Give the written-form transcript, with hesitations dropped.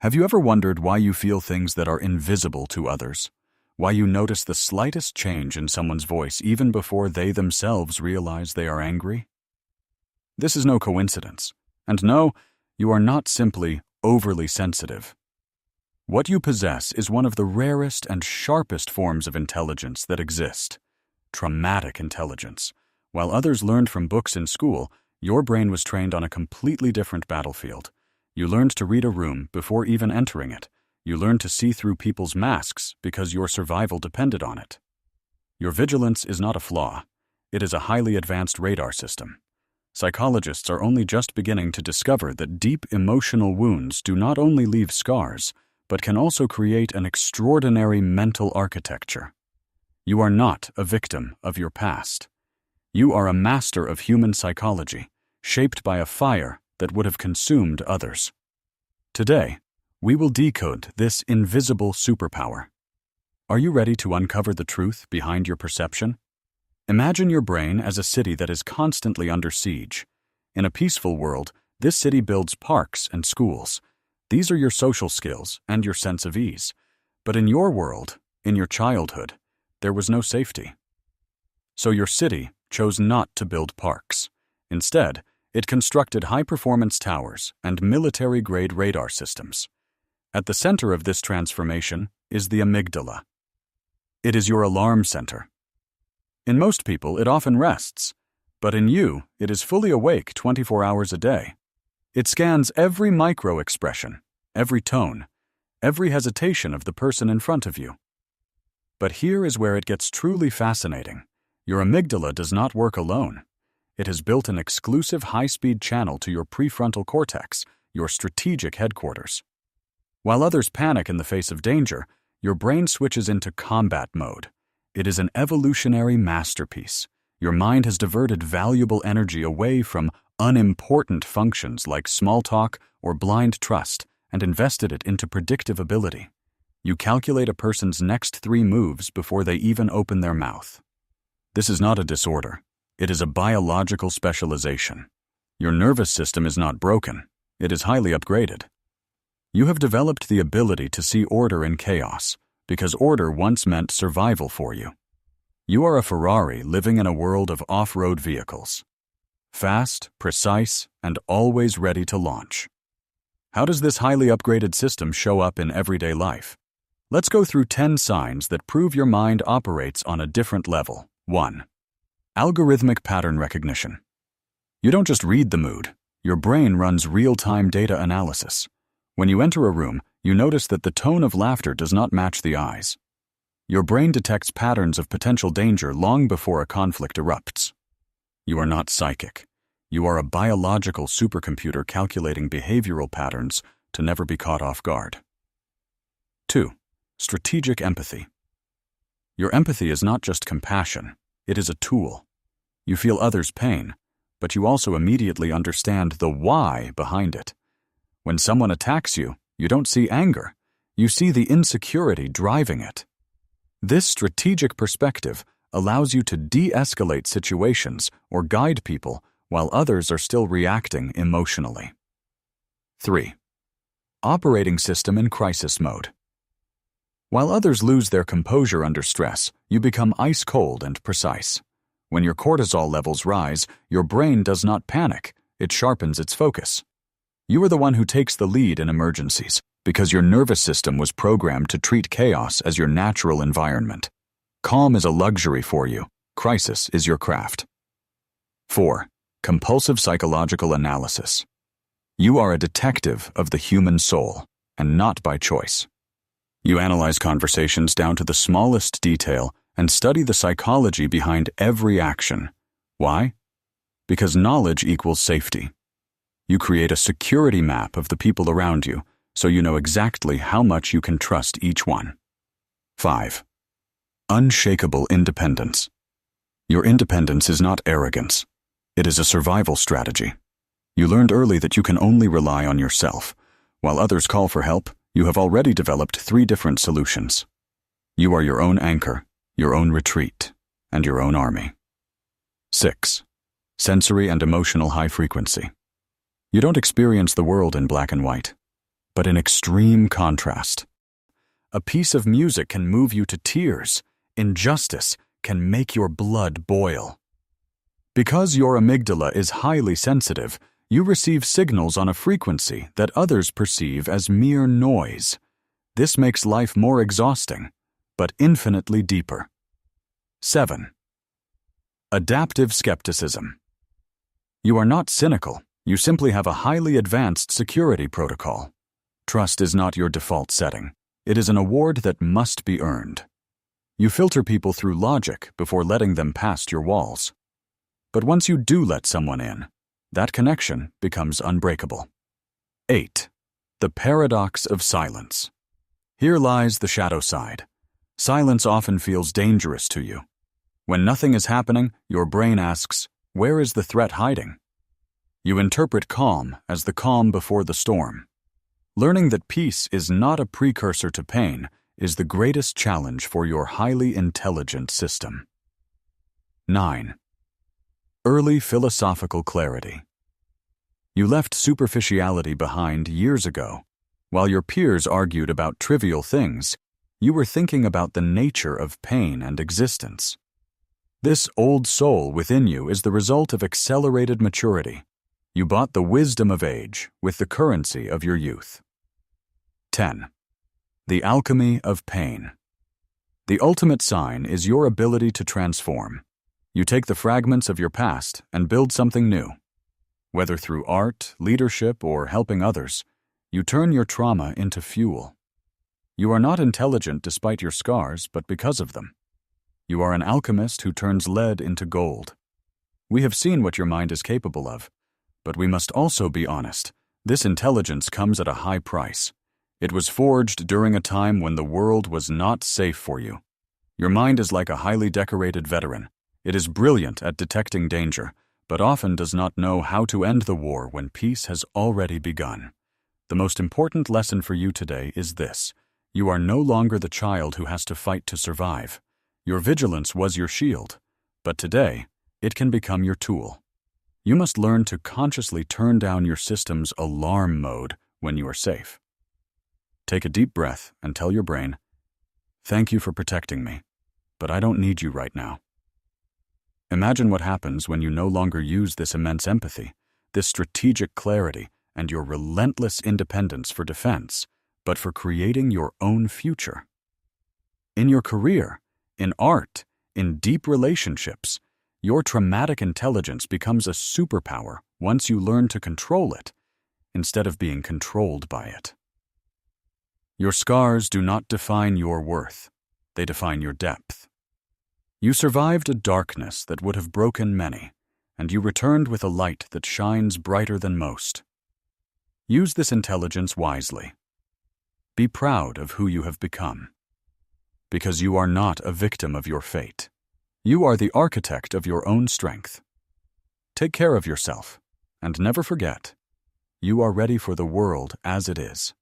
Have you ever wondered why you feel things that are invisible to others? Why you notice the slightest change in someone's voice even before they themselves realize they are angry? This is no coincidence. And no, you are not simply overly sensitive. What you possess is one of the rarest and sharpest forms of intelligence that exist: traumatic intelligence. While others learned from books in school, your brain was trained on a completely different battlefield. You learned to read a room before even entering it. You learned to see through people's masks because your survival depended on it. Your vigilance is not a flaw. It is a highly advanced radar system. Psychologists are only just beginning to discover that deep emotional wounds do not only leave scars, but can also create an extraordinary mental architecture. You are not a victim of your past. You are a master of human psychology, shaped by a fire that would have consumed others. Today, we will decode this invisible superpower. Are you ready to uncover the truth behind your perception? Imagine your brain as a city that is constantly under siege. In a peaceful world, this city builds parks and schools. These are your social skills and your sense of ease. But in your world, in your childhood, there was no safety. So your city chose not to build parks. Instead, it constructed high-performance towers and military-grade radar systems. At the center of this transformation is the amygdala. It is your alarm center. In most people, it often rests, but in you, it is fully awake 24 hours a day. It scans every micro-expression, every tone, every hesitation of the person in front of you. But here is where it gets truly fascinating. Your amygdala does not work alone. It has built an exclusive high-speed channel to your prefrontal cortex, your strategic headquarters. While others panic in the face of danger, your brain switches into combat mode. It is an evolutionary masterpiece. Your mind has diverted valuable energy away from unimportant functions like small talk or blind trust and invested it into predictive ability. You calculate a person's next 3 moves before they even open their mouth. This is not a disorder. It is a biological specialization. Your nervous system is not broken. It is highly upgraded. You have developed the ability to see order in chaos, because order once meant survival for you. You are a Ferrari living in a world of off-road vehicles. Fast, precise, and always ready to launch. How does this highly upgraded system show up in everyday life? Let's go through 10 signs that prove your mind operates on a different level. 1. Algorithmic pattern recognition. You don't just read the mood. Your brain runs real-time data analysis. When you enter a room, you notice that the tone of laughter does not match the eyes. Your brain detects patterns of potential danger long before a conflict erupts. You are not psychic. You are a biological supercomputer calculating behavioral patterns to never be caught off guard. 2. Strategic empathy. Your empathy is not just compassion. It is a tool. You feel others' pain, but you also immediately understand the why behind it. When someone attacks you, you don't see anger. You see the insecurity driving it. This strategic perspective allows you to de-escalate situations or guide people while others are still reacting emotionally. 3. Operating system in crisis mode. While others lose their composure under stress, you become ice-cold and precise. When your cortisol levels rise, your brain does not panic. It sharpens its focus. You are the one who takes the lead in emergencies because your nervous system was programmed to treat chaos as your natural environment. Calm is a luxury for you. Crisis is your craft. 4. Compulsive psychological analysis. You are a detective of the human soul, and not by choice. You analyze conversations down to the smallest detail and study the psychology behind every action. Why? Because knowledge equals safety. You create a security map of the people around you, so you know exactly how much you can trust each one. 5. Unshakable independence. Your independence is not arrogance. It is a survival strategy. You learned early that you can only rely on yourself. While others call for help, you have already developed 3 different solutions. You are your own anchor, your own retreat, and your own army. 6. Sensory and emotional high frequency. You don't experience the world in black and white. but in extreme contrast. A piece of music can move you to tears. Injustice can make your blood boil. Because your amygdala is highly sensitive, you receive signals on a frequency that others perceive as mere noise. This makes life more exhausting, but infinitely deeper. 7. Adaptive skepticism. You are not cynical, you simply have a highly advanced security protocol. Trust is not your default setting. It is an award that must be earned. You filter people through logic before letting them past your walls. But once you do let someone in, that connection becomes unbreakable. 8. The paradox of silence. Here lies the shadow side. Silence often feels dangerous to you. When nothing is happening, your brain asks, where is the threat hiding? You interpret calm as the calm before the storm. Learning that peace is not a precursor to pain is the greatest challenge for your highly intelligent system. 9. Early philosophical clarity. You left superficiality behind years ago. While your peers argued about trivial things, you were thinking about the nature of pain and existence. This old soul within you is the result of accelerated maturity. You bought the wisdom of age with the currency of your youth. 10. The alchemy of pain. The ultimate sign is your ability to transform. You take the fragments of your past and build something new. Whether through art, leadership, or helping others, you turn your trauma into fuel. You are not intelligent despite your scars, but because of them. You are an alchemist who turns lead into gold. We have seen what your mind is capable of, but we must also be honest. This intelligence comes at a high price. It was forged during a time when the world was not safe for you. Your mind is like a highly decorated veteran. It is brilliant at detecting danger, but often does not know how to end the war when peace has already begun. The most important lesson for you today is this: you are no longer the child who has to fight to survive. Your vigilance was your shield, but today, it can become your tool. You must learn to consciously turn down your system's alarm mode when you are safe. Take a deep breath and tell your brain, "Thank you for protecting me, but I don't need you right now." Imagine what happens when you no longer use this immense empathy, this strategic clarity, and your relentless independence for defense, but for creating your own future. In your career, in art, in deep relationships, your traumatic intelligence becomes a superpower once you learn to control it, instead of being controlled by it. Your scars do not define your worth. They define your depth. You survived a darkness that would have broken many, and you returned with a light that shines brighter than most. Use this intelligence wisely. Be proud of who you have become. Because you are not a victim of your fate. You are the architect of your own strength. Take care of yourself, and never forget, you are ready for the world as it is.